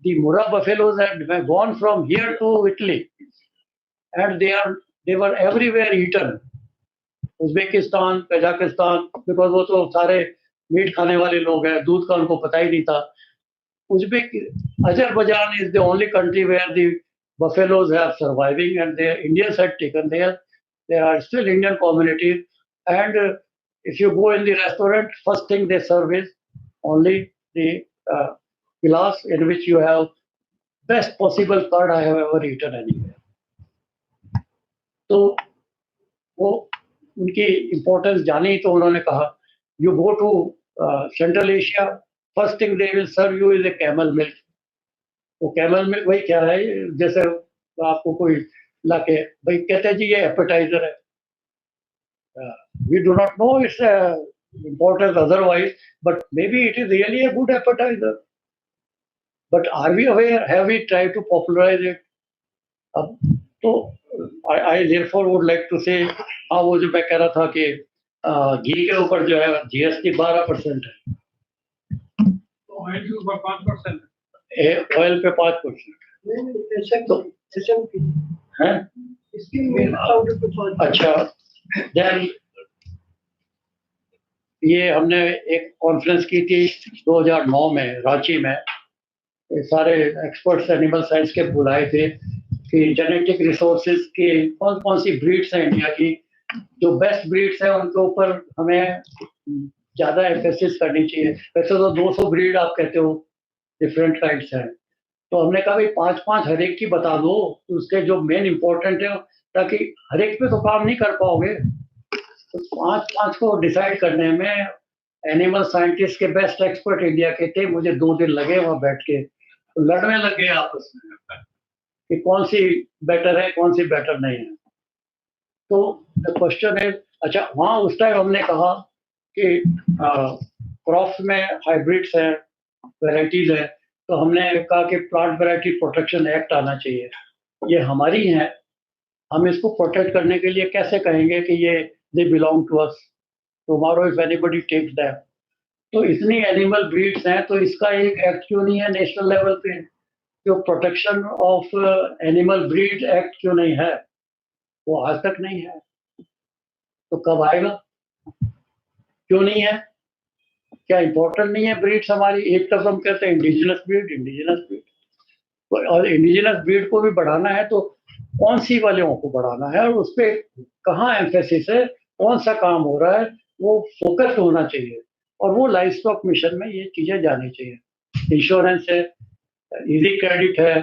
the Murrah buffaloes had gone from here to Italy, and they were everywhere eaten. Uzbekistan, Kazakhstan, because वो तो सारे मीट खाने वाले लोग हैं, दूध का उनको पता ही नहीं था। Azerbaijan is the only country where the buffaloes have surviving, and the Indians had taken there. There are still Indian communities, and if you go in the restaurant, first thing they serve is only the glass in which you have best possible curd I have ever eaten anywhere. तो वो उनकी importance जानी तो उन्होंने कहा you go to Central Asia, first thing they will serve you is a camel milk. वो camel milk वही क्या है, जैसे आपको कोई लाके भाई कहते हैं जी ये एपेटाइजर है. We do not know its importance otherwise, but maybe it is really a good appetizer. But are we aware? Have we tried to popularize it? तो I therefore would like to say, हाँ वो जो मैं कह रहा था कि घी के ऊपर जो है GST 12% है, ऑयल के ऊपर 5%, ऑयल पे 5%। तो है अच्छा, देन ये हमने एक कॉन्फ्रेंस की थी 2009 में रांची में, सारे एक्सपर्ट्स एनिमल साइंस के बुलाए थे कि जेनेटिक रिसोर्सेज की कौन कौन सी ब्रीड्स हैं इंडिया की, जो बेस्ट ब्रीड्स हैं उनके ऊपर हमें ज़्यादा एम्फेसिस करनी चाहिए। वैसे तो 200 ब्रीड आप कहते हो डिफरेंट काइंड्स हैं, तो हमने कहा भाई 5-5 हर एक की बता दो, उसके जो मेन इम्पोर्टेंट है, ताकि हर एक पे तो काम नहीं कर पाओगे। तो 5-5 को डिसाइड करने में एनिमल साइंटिस्ट के बेस्ट एक्सपर्ट इंडिया के थे। मुझे 2 दिन लगे वहाँ बैठ के, तो लड़ने लगे आपस में कि कौन सी बेटर है कौन सी बेटर नहीं है। तो द क्वेश्चन है, अच्छा वहाँ उस टाइम हमने कहा कि क्रॉप्स में हाइब्रिड्स हैं, वैरायटीज हैं, तो हमने कहा कि प्लांट वैरायटी प्रोटेक्शन एक्ट आना चाहिए। ये हमारी हैं, हम इसको प्रोटेक्ट करने के लिए कैसे कहेंगे कि ये they belong to us, tomorrow if anybody takes them. तो इतनी एनिमल ब्रीड्स हैं, तो इसका एक एक्ट क्यों नहीं है नेशनल लेवल पे? जो protection of animal breed act क्यों नहीं है? वो आज तक नहीं है, तो कब आएगा? क्यों नहीं है? क्या इम्पोर्टेंट नहीं है ब्रीड्स हमारी? एक तरफ हम कहते हैं इंडिजिनस ब्रीड, और इंडिजिनस ब्रीड को भी बढ़ाना है तो कौन सी वालों को बढ़ाना है, और उस पर कहाँ एम्फेसिस है, कौन सा काम हो रहा है, वो फोकस होना चाहिए। और वो लाइफ स्टॉक मिशन में ये चीज़ें जानी चाहिए। इंश्योरेंस है, इजी क्रेडिट है,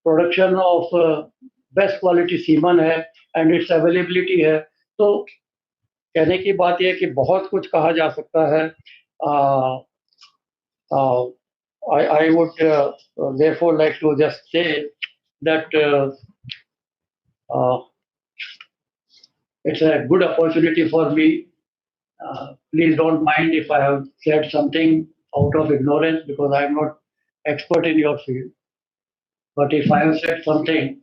production of best quality semen है एंड इट्स अवेलेबिलिटी है। तो कहने की बात यह है कि बहुत कुछ कहा जा सकता है। I would therefore like to just say that it's a good opportunity for me. Please don't mind if I have said something out of ignorance because I am not expert in your field. But if I have said something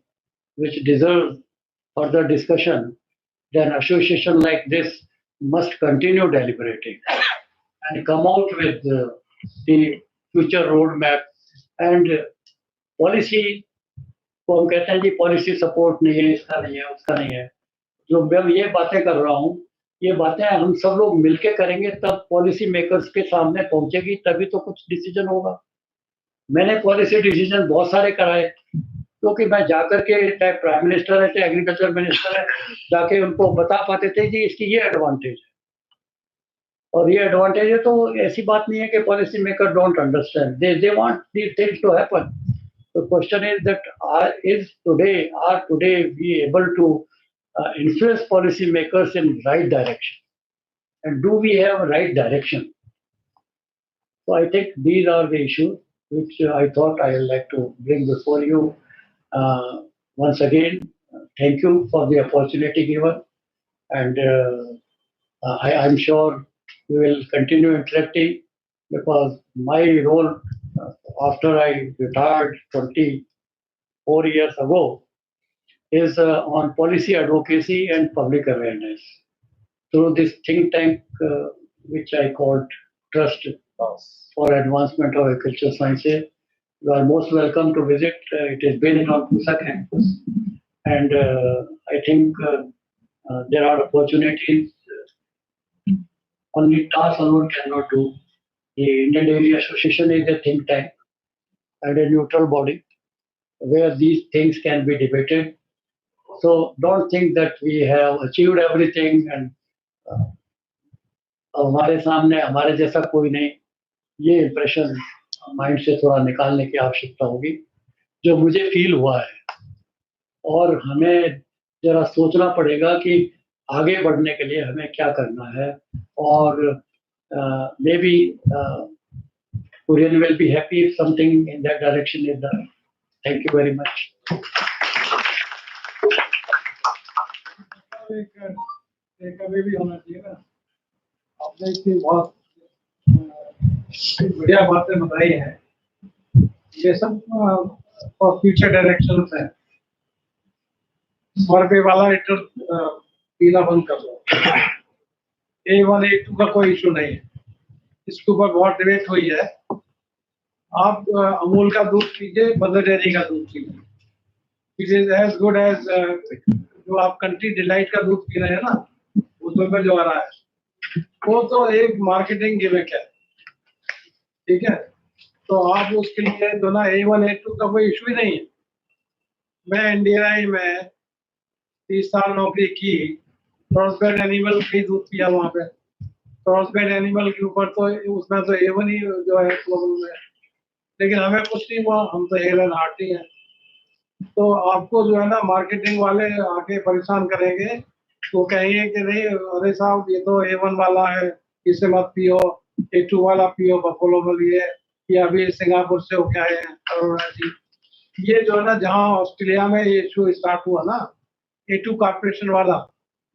which deserves further discussion, then association like this must continue deliberating and come out with the future roadmap and policy को हम कहते हैं जी policy support नहीं है, इसका नहीं है, उसका नहीं है। जो मैं ये बातें कर रहा हूँ, ये बातें हम सब लोग मिलके करेंगे तब पॉलिसी मेकर्स के सामने पहुंचेगी, तभी तो कुछ डिसीजन होगा। मैंने पॉलिसी डिसीजन बहुत सारे कराए क्योंकि मैं जाकर के चाहे प्राइम मिनिस्टर है चाहे एग्रीकल्चर मिनिस्टर है, जाके उनको बता पाते थे जी इसकी ये एडवांटेज है और ये एडवांटेज है। तो ऐसी बात नहीं है कि policy maker don't understand, they want these things to happen. The question is that are today we able to influence policy makers in right direction, and do we have right direction? So I think these are the issues which I thought I would like to bring before you. Once again, thank you for the opportunity given, and I'm sure we will continue interacting because my role after I retired 24 years ago is on policy advocacy and public awareness through this think tank which I called Trust for Advancement of Agricultural Sciences. You are most welcome to visit. It is based on Pusa campus, and I think there are opportunities only TAS alone cannot do. The Indian Dairy Association is a think tank and a neutral body where these things can be debated. So don't think that we have achieved everything and हमारे सामने हमारे जैसा कोई नहीं, ये impression mind से थोड़ा निकालने की आवश्यकता होगी जो मुझे फील हुआ है। और हमें जरा सोचना पड़ेगा कि आगे बढ़ने के लिए हमें क्या करना है और may be Kurian will be happy if something in that direction is done. Thank you very much. एक अभी भी होना चाहिए ना, आपने इतनी बहुत बढ़िया बातें बताई हैं, ये सब फॉर फ्यूचर डायरेक्शन है। स्वर्ग वाला लीटर पीना बंद कर दो, A1 A2 का कोई इशू नहीं है, इसके ऊपर बहुत डिबेट हुई है। आप अमूल का दूध पीजिए, मदर डेयरी का दूध पीजिए, it is as good as जो आप कंट्री डिलाइट का दूध पी रहे हैं ना, उसमें पर जो आ रहा है वो तो एक मार्केटिंग गिमिक है, ठीक है। तो आप उसके लिए जो ना A1 A2 का कोई इशू ही नहीं है। मैं NDRI में 30 साल नौकरी की, क्रॉसब्रेड एनिमल की दूध पिया वहाँ पे, क्रॉसब्रेड एनिमल के ऊपर तो उसमें तो A1 ही जो है प्रॉब्लम है, लेकिन हमें कुछ नहीं हुआ, हम तो हेलन हार्टी हैं। तो आपको जो है ना मार्केटिंग वाले आके परेशान करेंगे, तो कहेंगे कि नहीं अरे साहब ये तो A1 वाला है, इसे मत पियो, A2 वाला पियो, बफलो में लिए, या अभी सिंगापुर से होके आए हैं अरोड़ा जी। ये जो है ना जहाँ ऑस्ट्रेलिया में ये इशू स्टार्ट हुआ ना, A2 कॉर्पोरेशन वाला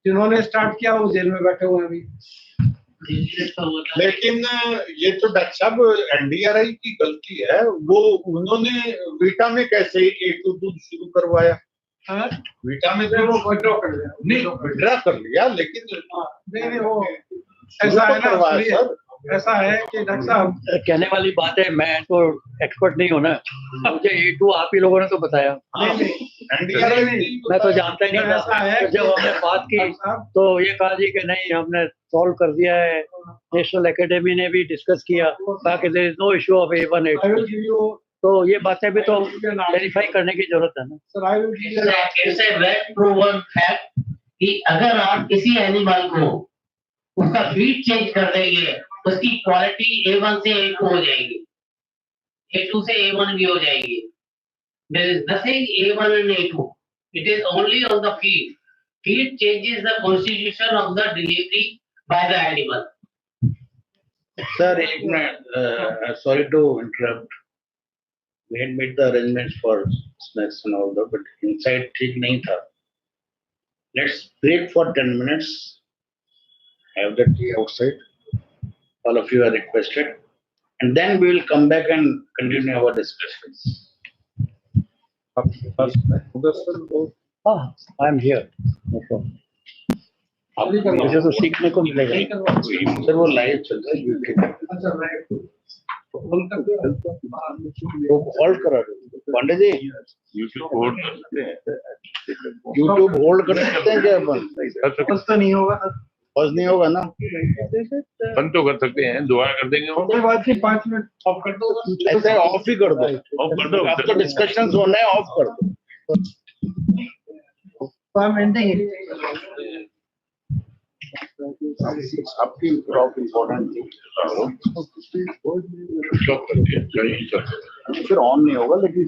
जिन्होंने स्टार्ट किया वो जेल में बैठे हुए हैं अभी। लेकिन ये तो डॉक्टर साहब NDRI की गलती है, वो उन्होंने वीटा में कैसे A2 दूध शुरू करवाया? वीटा में तो वो विड्रॉ कर लिया, नहीं विड्रॉ कर लिया, लेकिन नहीं वो ऐसा है ना, सर ऐसा है कि डॉक्टर साहब कहने वाली बात है, मैं तो एक्सपर्ट नहीं हूँ ना, मुझे A2 आप ही लोगों ने तो बताया, मैं तो जानता ही नहीं था। तो जब हमने बात की तो ये कहा जी कि नहीं हमने सॉल्व कर दिया है, नेशनल एकेडमी ने भी डिस्कस किया, कहा कि there is no issue of A1 A2। तो ये बातें भी तो वेरीफाई करने की जरूरत है ना। It's a well proven fact कि अगर आप किसी एनिमल को उसका फीड चेंज कर देंगे, उसकी क्वालिटी A1 से A2 हो जाएगी। A2 से A1 भी हो जाएगी. There is nothing A1 and A2. It is only on the feed. Feed changes the constitution of the delivery by the animal. Sir, एक minute, sorry to interrupt. We had made the arrangements for snacks and all that, but inside ठीक नहीं था. Let's break for 10 minutes. Have the tea outside. All of you are requested. And then we will come back and continue our discussions. Ah, I am here. No problem. मुझे तो सीखने को मिलेगा. Sir वो live चल रहा है YouTube पे. अच्छा राइट वो होल्ड करा दो. पांडे जी YouTube होल्ड कर सकते हैं. YouTube होल्ड कर सकते हैं क्या अपन? बस तो नहीं होगा. बस नहीं होगा ना? बंद तो कर सकते हैं, दोबारा कर देंगे वो. कोई बात नहीं, 5 मिनट ऑफ कर दो. ऐसे ऑफ ही कर दो. ऑफ कर दो. आपका डिस्कशन होना है, ऑफ कर दो. आपकी इम्पोर्टेंट थी. स्टॉप कर दिया. फिर ऑन नहीं होगा लेकिन